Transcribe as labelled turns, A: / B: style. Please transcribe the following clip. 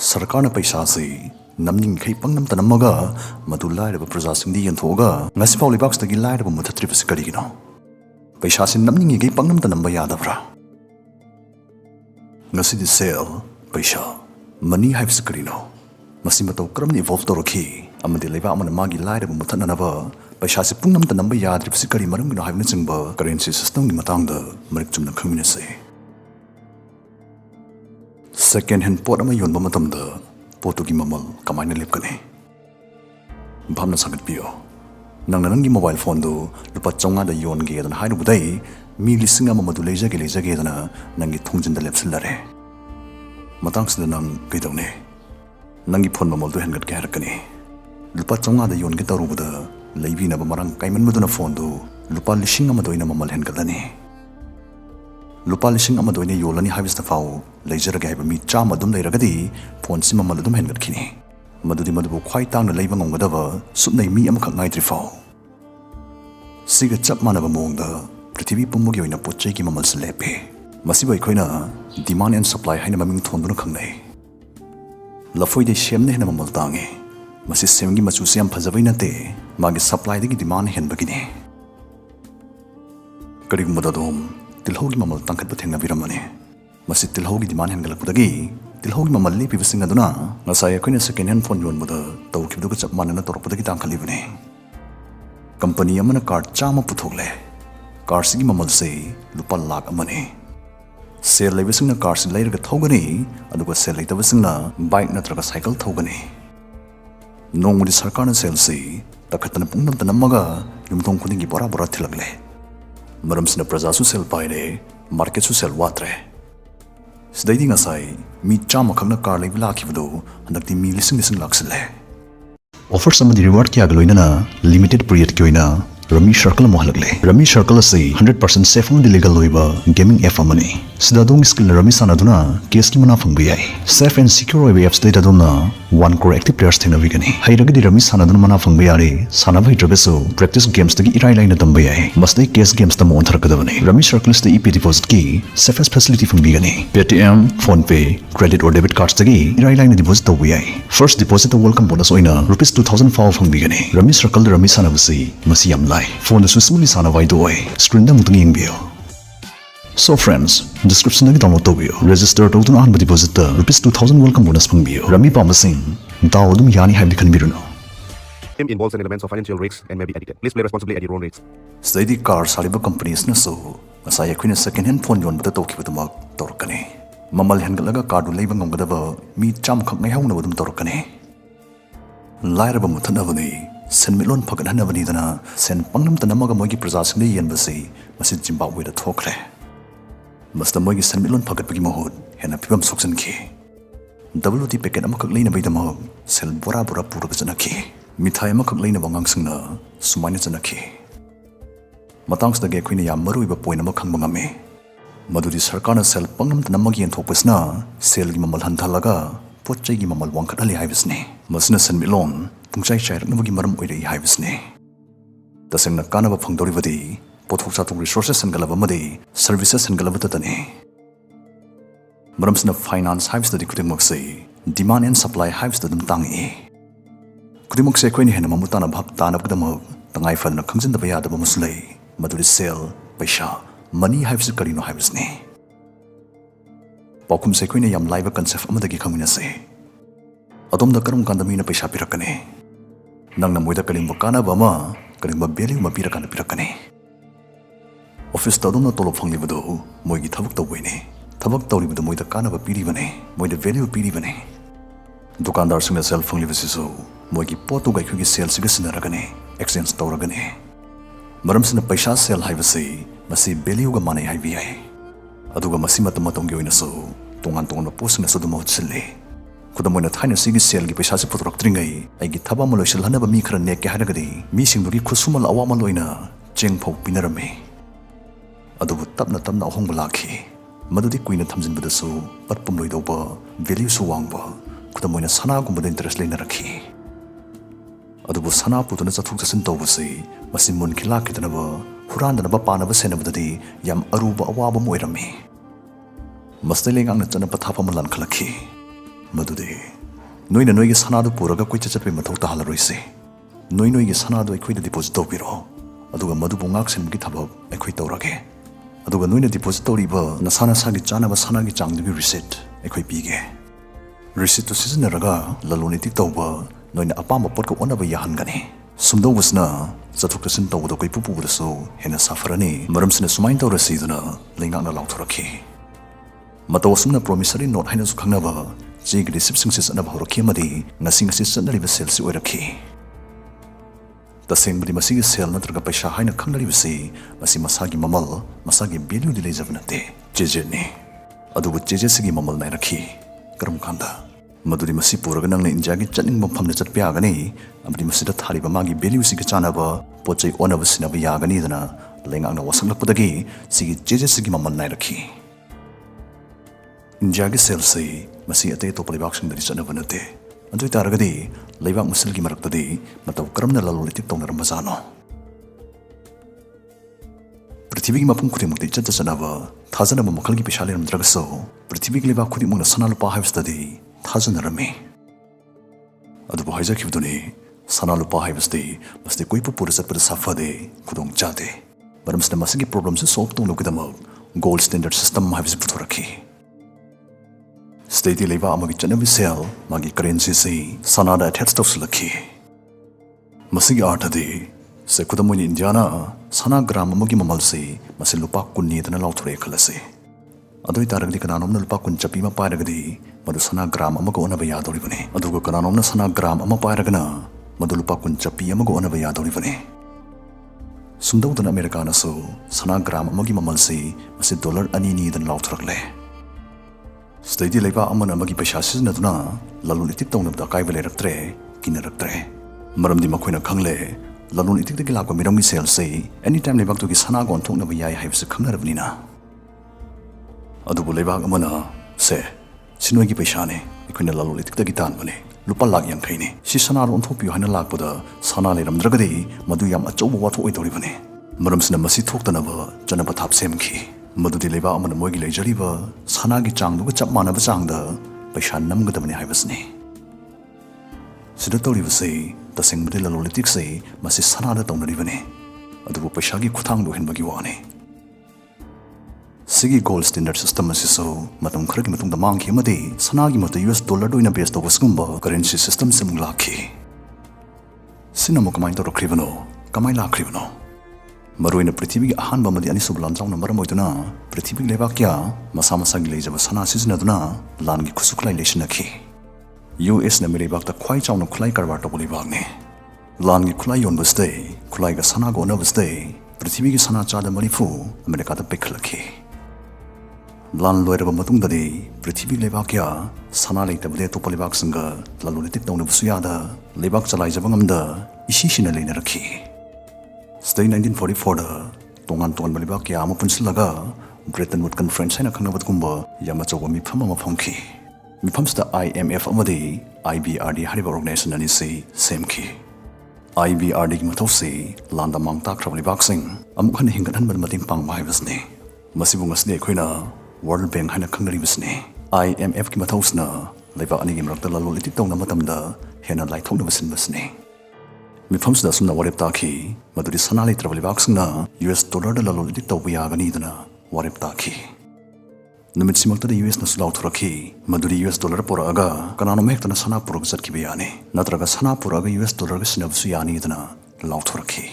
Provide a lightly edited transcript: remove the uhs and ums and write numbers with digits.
A: Sarkarna Peisasi, Nammaga Pungnamta Nammaga, madu Lairaba Prajasingda Yenthok, Ngasipaw Libakstagi Lairaba Muthattriba Karigino. Peisasi Nammaga Pungnamta Namba Yadavra. Ngasi sale, Peisa, money hives Karino. Masimato Kram evolved Doroki, Amadi Leva Namagi Lairaba Muthanava, Peisasi Pungnamta Namba Yadrip Sikari Marum Hivnitsingba, currency system Matanga, Marictum community. Second hand pot ama yon bamatamda potugi mamal kamaina lepkane bhamna sagat pio nang nangi mobile phone do lupa chonga da yon ge dan hairu budai mi lisinga mamadu leja ge dana nangi thongjin da lepsilare matang sida nang kaidone nangi phone mamal do hengat ke harakane lupa chonga da yon ge taru buda leibi na bamarang kaiman maduna phone do lupa lisinga madoina mamal hengadane Lupa lising amadoine yolani habis na fao, laser gay mi chama dum lairagadi, phone si mamaludum hengat kini. Madudi madubu kwai tang na laibang ongadava, subnay mi amakak ngay trifao. Siga chap manaba moongda, pritivi pumugi oina potchay ki mamal sa lepe. Masiba ikoy na, demand and supply hay na maming tondo na kangnay. Lafoy de siyam na hinamamal tangi. Masi siyamgi masusiyam pazabay na te, magi supply de ki demand hen bagini. Karig madadom, Tilhogi mamal tangkat bateng na viramane. Masi tilhogi demand hengalak budagi. Tilhogi mamal lipi basinga duna. Nasaya ko na second hand phone yon buda. Tau kibdo ka chap mana na torok budagi tangkali bune. Company amana card chama puthokle. Car sigi mamal se lupa lakh amane. Sale lai basing na car si lair ka thogani. Aduga sale lai ta basing na bike na traga cycle thogani. Nong mudi Sarkarna sale se takatan Pungnamta Nammaga yumtong kuningi bora thilagle. Maram sina Prajasu sel paire, market su sel watre. Sidaidi ngasai, mi chama khangna car lai bila kibudo, handakti mi lising laksile. Offer sama di reward ki agaloina na limited period ki oina Rami Circle mo halagle. Rami Circle say 100% safe on illegal loiba gaming app amani. Sidadong skill Rami sanaduna case ki mana fangbiyai. Safe and secure web apps data dona 1 crore active players thina bigani. Hairagadi Rami sanaduna mana fangbiyari sanabhai trabeso practice games tagi irai line tambiyai. Masdai case games tamo ontharakadabani. Rami Circle is the EP deposit ki safest facility fangbigani. Paytm, PhonePe, credit or debit cards tagi irai line deposit tabiyai. First deposit welcome bonus oina rupees 2000 faw fangbigani. Rami Circle Rami sanabasi masiyam lai. Phone the smoothly sana vai doy screen da mutung ingbiyo. So friends, description na download tobiyo. Register to tun an deposit rupees 2000 welcome bonus pangbiyo. Rami pamasing daw dum yani habi kanbiruno.
B: Game involves an elements of financial risks and may be addictive. Please play responsibly at your own risks.
A: Steady car saliba companies na so asaya queen second hand phone yon bata toki batumak torkane. Mamal hengalaga card leibang ngadawa mi cham khak ngai hauna badum torkane. Lairaba muthanavani Senmilon Paganavani dana, Sen Pungnamta Nammaga Mogi Prajasingda Yenbasi, Masid Zimbabwe the Tokre. Must the Mogi Senmilon Pagat Bigimohod, and a Pibam Soxen Key. WT Packet Amakaklina Bidamo, Sel Bora Bora Purabazanaki, Mitai Makaklina Wangangsina, Sumanizanaki. Matangs the Gaquina Yamaru Poinama Kangmame. Madudi Sarkarna Sel Pungnamta Namagi and Topesna, Sel Gimamal Hantalaga, Potchay Gimamal Wankatali Hivesne, Masna Senmilon. Pungchai chai raknabagi maram oirei haibisne. Tasengna kanaba phangdoribadi pothok chatung resources hangalaba madi services hangalaba tatane. Maramsna finance haibisdadi kudimok sei demand and supply haibisdadum tangi. Kudimok sei koini hena mamutana bhab tanabgdamok tangai falna khangjindaba yadaba muslei maduri sale paisa money haibis karino haibisne. Paukum sei koini yam laiba concept amadagi khangina sei. Adom da karam kandami na paisa pirakane. Nang na moida kalimba kana bama kalimba beli ma pirakana pirakane. Office ta adom na tolop fanglibado moigi thabak tawine. Thabak tawlibado moida kana ba piribane moida value piribane. Dukandar singna sell fanglibasiso moigi potu gai khugi sales siga sinaragane exchange tawragane. Maram sina paisa sell haibasi masi value ga manai haibiyai. Aduga masi matam gi oina so tongan post na soduma utsille. Kudamoina thaina sigi sel gi paisa se putrok tringai aigi thaba malo sel hanaba mi khara nek ke haragadi mi singdugi khusumal awama loina chengphau pinarame adubu tapna ahong balakhi madudi kuina thamjin badasu patpum loidoba value su wangba kudamoina sana gumba interest leina rakhi adubu sana putuna chathuk chasin tawbasi masi mun khila kitanaba hurandanaba panaba senabadadi yam aruba awaba moirame Masteling ang natana patapa malan kalaki. Madude Noina Noy Sanado Puraga Quichap Matota Halaroise. Noy Sanado equated depositopiro. Aduga Madubungax and Gitabo, equitorage. Aduga Noina depository, Nasana Sagi Chana was Sanagi Chang to be receipt, equipige. Receipt to season raga, Laluniti Toba, Noina Apama Porco one of a Yahangani. Sumdo was na, Zatokasin Toba, Kipu with so, and a Safarani, Murams in a Sumainto Residana, Lingana Lautoraki. Matawasumna promissory note Hines Kanava, Jig the Sipsings and about Kimadi, Nasing assistant live sales with a key. The same with the Masigi sell Natraga Pesha Hina Kangalivisi, Masi Masagi Mamal, Masagi Bilu delays of Nate, Jejeni. Adu with Jejesigi Mamal Nairaki, Karamkanda. Maduri Masipuragan in Jaggy chatting Bum the Piagani, Abdi Masida Talibamagi Bilu Sigachanava, Poche one of Sinabi Yaganidana, Langana wasn't Pudagi, see Jejesigi Mamal Nairaki. In Jaggy Selsi, Masi Ate to Polibaction that is another day. And with Taragadi, Leva Musilgi Marakadi, but of Kramna Lolitic Toner Mazano. Pretty Mapunkuti Chatasanava, Tazan of Makalgi Pishalim Dragaso, pretty Liva Kudimuna Sanalupa have study, Tazan Rami. Adu Hizak Huduni, Sanalupa have study, must the Quipu Purisa per Safade, Kudong Jade. But the Masigi problems is solved to look at them up. Gold standard system have Puturaki. State Leva Amagichan Sel, Magi currency say, Sanada at headstuffs lucky. Masigi Artadi, Sekudamun Indiana, Sana Gram Magimamalsi, Masilupa Kuni than a lautre calasi. Adu Taragdi Kananum Lupakun Chapima Paragadi, Madusana Gram Amagona Bayadorivani, Aduga Kananum Sana Gram Amaparagana, Madulupakun Chapi Amagona Bayadorivani. Sundau than Americana so, Sana Gram Magimamalsi, Masi dollar anini than lautragle. Steady Leva Amana Magi Peisasi Naduna, Lalunitic Tone of the Kaivalere, Kineraktre. Maram di Maquina Kangle, Lalunitic the Gilaka Mirami Sale say, anytime Leva to his Hanago and Tone of Yai has a Kanga of Nina. Adubu Leva Amana, say, Sinuagi Peishane, Equina Lalunitic the Gitan Money, Lupalak Yankani, Sisana on top Yohana Lakpada, Sana Lam Dragadi, Maduyam Achobo Wato Idorivani. Maramsna Masi talked another, Janapatap Semki. Madudi Leva Amana Mogi Jariva, Sanagi Chang, which up Mana Bazanga, Paishan Namgadamani Hivasni. Sidatori say, the same Madilla Lolitic say, Masi Sanada Donarivani, Adu Pashagi Kutango in Bagiwani. Sigi gold standard system is so, Matum Krikmatum the monkey Madi, Sanagi Mata US dollar doing a best of Skumba, currency system simulaki. Sinamokamaitor Krivano, Kamaila Krivano. Maruina Prithivig Hanba Madi Anisubulan Maramoiduna, Prithivig Levakia, Masama Saglaze of Sana Sisinaduna, Langi Kusuklai Leshinaki. US Namiribak the quite on a Kulai Karvata Bolivagni. Langi Kulai on the stay, Kulaiga Sanago Nervous Day, Prithivig Sana Chada Marifu, Americata Piklaki. Lan Lairaba Matungadi, Prithivig Levakia, Sana Late of Leto Polivaksanga, Lalulitic Don of Suyada, Levak Salajavamda, Ishishina Lineraki. Stay 1944 Tongan Tongan Balibak Yama Punsilaga, Bretton Wood Conference and a Kanavat Kumba, Yamato Mipama Funky. Mipams the IMF Amadi, IBRD Hariba Organization and say, same key. IBRD Matosi, Landa Mangta Kravali Boxing, Amkan Hingan Mating Pang Mahivasni. Masibungas de Quina, World Bank Hana Kangarivasni. IMF Kimatosna, Leva Anigim Rakta Lolitic Tonamatamda, Hena Light Tonavasinvasni. Mifams da sumna warep taki, maduri sanali travel vaxna, US dollar de la lolitic tawiaganidana, warep taki. Numit simulta de US Nasulau Turaki, maduri US dollar poraga, Kananomek na sana purugzat kibiani, Natraga sana puraga US dollar snabsuyani dana, Lauturaki.